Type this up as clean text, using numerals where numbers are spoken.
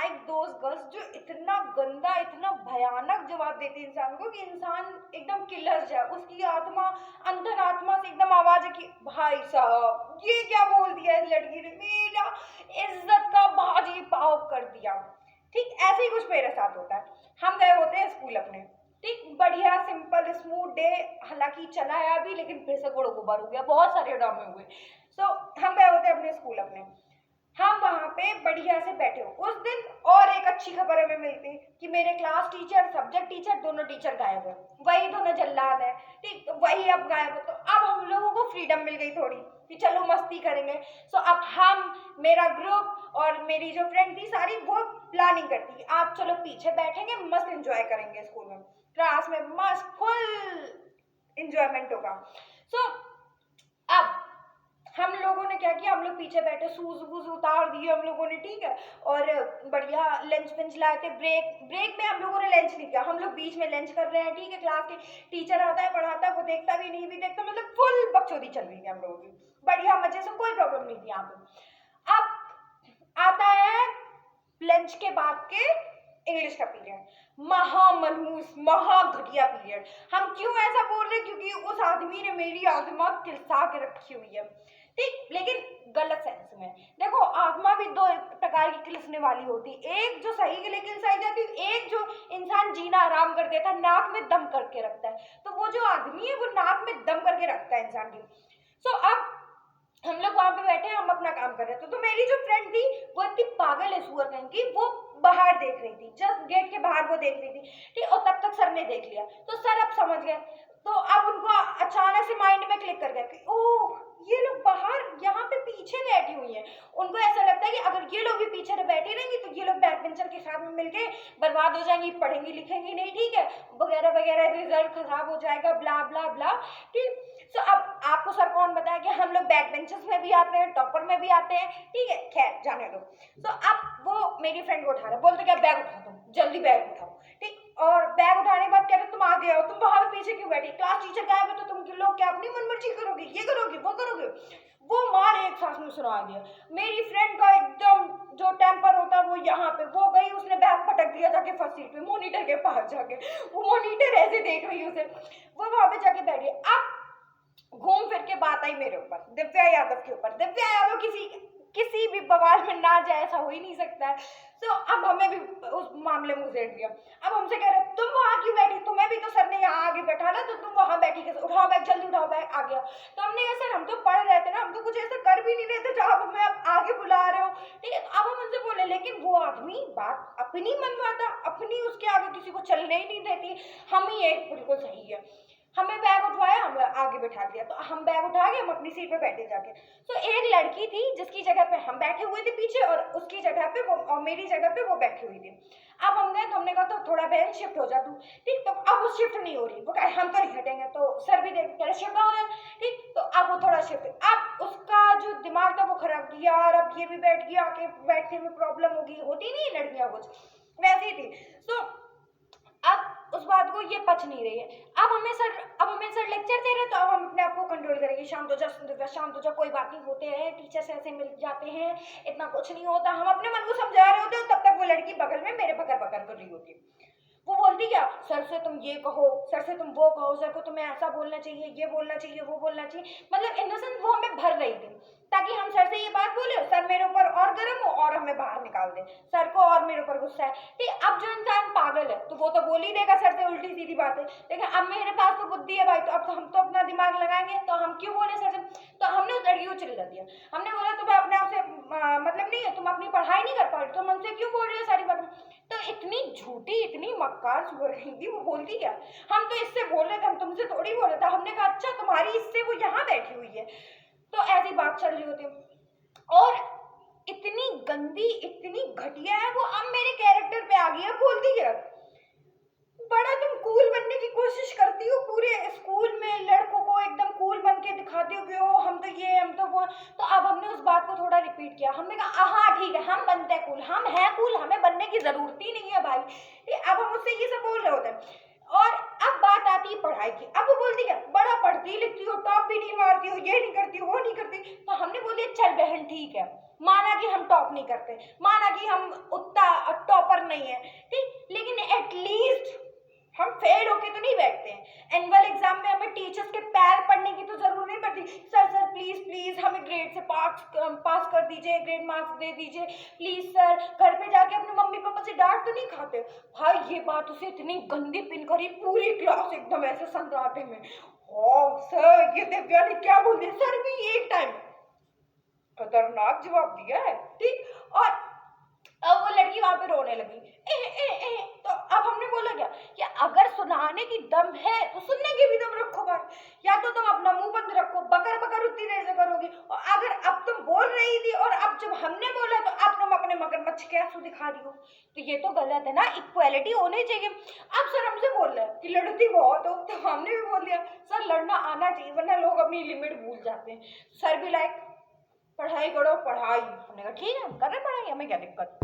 Like those girls जो इतना गंदा, इतना भयानक जवाब देती है इंसान को कि इंसान एकदम किलर जाए, उसकी आत्मा, अंतरात्मा से एकदम आवाज है कि भाई साहब ये क्या बोल दिया इस लड़की ने, मेरा इज्जत का बाजी पाव कर दिया। ठीक ऐसे ही कुछ मेरे साथ होता है। हम गए होते हैं स्कूल अपने, ठीक बढ़िया सिंपल स्मूथ डे, हालांकि चला है अभी लेकिन फिर से गुड़ गुबर हो गया, बहुत सारे ड्रामे हुए। सो हम गए होते अपने स्कूल अपने, हम वहां पे बढ़िया से बैठे हो उस दिन। और एक अच्छी खबर हमें मिलती कि मेरे क्लास टीचर, सब्जेक्ट टीचर, दोनों टीचर गायब है, वही दोनों जल्लाद है, ठीक तो वही अब गायब है। तो अब हम लोगों को फ्रीडम मिल गई थोड़ी कि चलो मस्ती करेंगे। सो अब हम, मेरा ग्रुप और मेरी जो फ्रेंड थी सारी, वो प्लानिंग करती कि आप चलो पीछे बैठेंगे, मस्त एंजॉय करेंगे स्कूल में, क्लास में मस्त फुल एंजॉयमेंट होगा। सो अब हम लोगों ने क्या किया, हम लोग पीछे बैठे, शूज वूज उतार दिए हम लोगों ने, ठीक है, और बढ़िया लंच वंच लाए थे। ब्रेक में हम लोगों ने लंच नहीं किया, हम लोग बीच में लंच कर रहे हैं, ठीक है, क्लास के टीचर आता है पढ़ाता है, वो देखता भी नहीं भी देखता, मतलब फुल बकचोदी चल रही थी हम लोगों की, बढ़िया मजे से, कोई प्रॉब्लम नहीं थी यहाँ पे। अब आता है लंच के बाद के इंग्लिश का पीरियड, महामनहूस महा घटिया पीरियड। हम क्यों ऐसा बोल रहे हैं, क्योंकि उस आदमी ने मेरी आत्मा किलसा के रखी हुई है, ठीक, लेकिन गलत सेंस में। देखो आत्मा भी दो प्रकार की किलसने वाली होती, एक जो सही के लिए किलसाई जाती, एक जो इंसान जीना आराम कर देता है, नाक में दम करके रखता है। तो वो जो आदमी है वो नाक में दम करके रखता है इंसान की। सो अब हम लोग वहां पे बैठे, हम अपना काम कर रहे थे, तो मेरी जो फ्रेंड थी वो इतनी पागल है सुअर कहीं की, वो बाहर देख रही थी, जस्ट गेट के बाहर वो देख रही थी, ठीक, और तब तक सर ने देख लिया, तो सर अब समझ गए। तो अब उनको अचानक से माइंड में क्लिक कर गया कि ओह ये लोग बाहर यहाँ पे पीछे बैठी हुई हैं। उनको ऐसा लगता है कि अगर ये लोग भी पीछे बैठी रहेंगी तो ये लोग बैक बेंचर के साथ में मिलके बर्बाद हो जाएंगी, पढ़ेंगी लिखेंगी नहीं, ठीक है, वगैरह वगैरह, रिजल्ट खराब हो जाएगा, ब्ला ब्ला ब्ला, ठीक। सो अब आपको सर कौन बताया कि हम लोग बैक बेंचर्स में भी आते हैं, टॉपर में भी आते हैं, ठीक है, खैर जाने दो। तो अब वो मेरी फ्रेंड को उठा रहा, बोलते क्या बैग उठाओ, तुम जल्दी बैग उठाओ, ठीक, और बैग उठाने के बाद कह रहे तुम आगे आओ, तुम वहां पे पीछे क्यों बैठी, क्लास टीचर गायब है तो तुम लोग क्या अपनी मनमर्जी करोगे, ये करोगे वो करोगे। वो मार एक सांस में सुना दिया। मेरी फ्रेंड का एकदम जो टेम्पर होता है वो यहाँ पे, वो गई उसने बैग पटक दिया जाके फर्स्ट सीट पे, मॉनिटर के पास जाके, वो मॉनिटर ऐसे देख रही है उसे, वो वहां पे जाके बैठी। अब घूम फिर के बात आई मेरे ऊपर, दिव्या यादव के ऊपर। दिव्या यादव किसी भी बवाल में ना जाए ऐसा हो ही नहीं सकता है। तो अब हमें भी उस मामले में घुसेड़ दिया। अब हमसे कह रहे तुम वहां क्यों बैठी, तुम्हें भी तो सर ने यहाँ आगे बैठा ना, तो तुम वहां बैठी कैसे, उठाओ बैग जल्दी उठाओ बैग, आ गया। तो हमने कहा सर हम तो पढ़ रहे थे ना, हम तो कुछ ऐसा कर भी नहीं रहे थे जहाँ हमें आप आगे बुला रहे हो, ठीक है। तो अब हम उनसे बोले, लेकिन वो आदमी बात अपनी मनवाता, अपनी उसके आगे किसी को चलने ही नहीं देती, हम ही एक बिल्कुल सही है। हमें बैग उठवाया, हम आगे बैठा दिया, तो हम बैग उठा के हम अपनी सीट पे बैठे जाके। तो एक लड़की थी जिसकी जगह पे हम बैठे हुए थे पीछे, और उसकी जगह पे वो, और मेरी जगह पे वो बैठी हुई थी। अब हम गए तो हमने कहा तो थोड़ा बेंच शिफ्ट हो जा तू, ठीक। तो अब वो शिफ्ट नहीं हो रही, वो कहे हम तो नहीं हटेंगे, तो सर भी देख कह रहे शिफ्ट हो रहे, ठीक। तो अब वो थोड़ा शिफ्ट, अब उसका जो दिमाग था वो खराब किया, और अब ये भी बैठ गया, आके बैठने में प्रॉब्लम होगी, होती नहीं है लड़कियां कुछ वैसी थी। तो अब उस बात को ये पच नहीं रही है। अब हमें सर लेक्चर दे रहे, तो अब हम अपने आप को कंट्रोल करेंगे, शांत हो जा शांत हो जा, कोई बात नहीं, होते हैं टीचर से ऐसे मिल जाते हैं, इतना कुछ नहीं होता। हम अपने मन को समझा रहे होते हैं, तब तक वो लड़की बगल में मेरे पकड़ पकड़ कर रही होती है। वो बोलती क्या, सर से तुम ये कहो, सर से तुम वो कहो, सर को तुम्हें ऐसा बोलना चाहिए, ये बोलना चाहिए, वो बोलना चाहिए, मतलब इन द सेंस वो हमें भर रही थी ताकि हम सर से ये बात बोले, सर मेरे ऊपर और गर्म हो और हमें बाहर निकाल दे, सर को और मेरे ऊपर गुस्सा है, ठीक। अब जो इंसान पागल है तो वो तो बोल ही देगा सर से उल्टी सीधी बातें, लेकिन अब मेरे पास तो बुद्धि है भाई, तो अब तो हम तो अपना दिमाग लगाएंगे, तो हम क्यों बोले सर से। तो हमने उस लड़की को चिल्ला दिया, हमने बोला तुम्हें अपने आप से मतलब नहीं है, तुम अपनी पढ़ाई नहीं कर पा रहे, तुम हमसे क्यों बोल रही हो सारी बातें। तो इतनी झूठी, इतनी मक्कार सुअर थी, वो बोलती क्या, हम तो इससे बोल रहे थे, हम तुमसे थोड़ी बोल रहे थे। हमने कहा अच्छा तुम्हारी इससे, वो यहाँ बैठी हुई है, तो ऐसी बात चल रही होती। और इतनी गंदी, इतनी घटिया है वो, अब मेरे कैरेक्टर पे आ गई है, बोलती क्या, बड़ा तुम कूल बनने की कोशिश करती हो, पूरे स्कूल में लड़कों को एकदम कूल बन के दिखाती हो कि ओ हम तो ये हम तो वो। तो अब हमने उस बात को थोड़ा रिपीट किया, हमने कहा हाँ ठीक है हम बनते हैं कूल, हम हैं कूल, हमें बनने की जरूरत ही नहीं है भाई। अब हम उससे ये सब बोल रहे होते हैं। और अब बात आती है पढ़ाई की, अब वो बोलती है बड़ा पढ़ती लिखती हो, टॉप भी नहीं मारती हो, ये नहीं करती हो, वो नहीं करती। तो हमने बोली चल बहन ठीक है, माना कि हम टॉप नहीं करते, माना कि हम उतना नहीं है, ठीक, लेकिन एटलीस्ट हम फेल होके तो नहीं बैठते हैं। एनुअल एग्जाम में हमें टीचर्स के पैर पड़ने की तो जरूरत नहीं पड़ती, सर सर प्लीज प्लीज हमें ग्रेड से पास कर दीजिए, ग्रेड मार्क्स दे दीजिए प्लीज सर। घर पे जाके अपने मम्मी पापा से डांट तो नहीं खाते। भाई ये बात उसे इतनी गंदी पिन करी, पूरी क्लास एकदम ऐसे सन्नाटे में, ओ सर ये दिव्या ने क्या बोल दिया। सर भी एक टाइम खतरनाक जवाब दिया है, ठीक। और अब वो लड़की वहां पे रोने लगी, तो अब हमने बोला क्या कि अगर सुनाने की दम है तो सुनने की भी दम रखो भाई, या तो तुम अपना मुंह बंद रखो, बकर बकर उतनी देर से करोगी। और अगर अब तुम बोल रही थी और अब जब हमने बोला तो अब तुम अपने मगरमच्छ के आंसू दिखा रही हो, तो ये तो गलत है ना, इक्वालिटी होनी चाहिए। अब सर हमसे बोल रहे हैं कि लड़ती बहुत हो, तो हमने भी बोल दिया सर लड़ना आना चाहिए, वरना लोग अपनी लिमिट भूल जाते हैं। सर भी लाइक पढ़ाई करो पढ़ाई, हमने कहा ठीक है हम कर रहे हैं पढ़ाई, हमें क्या दिक्कत।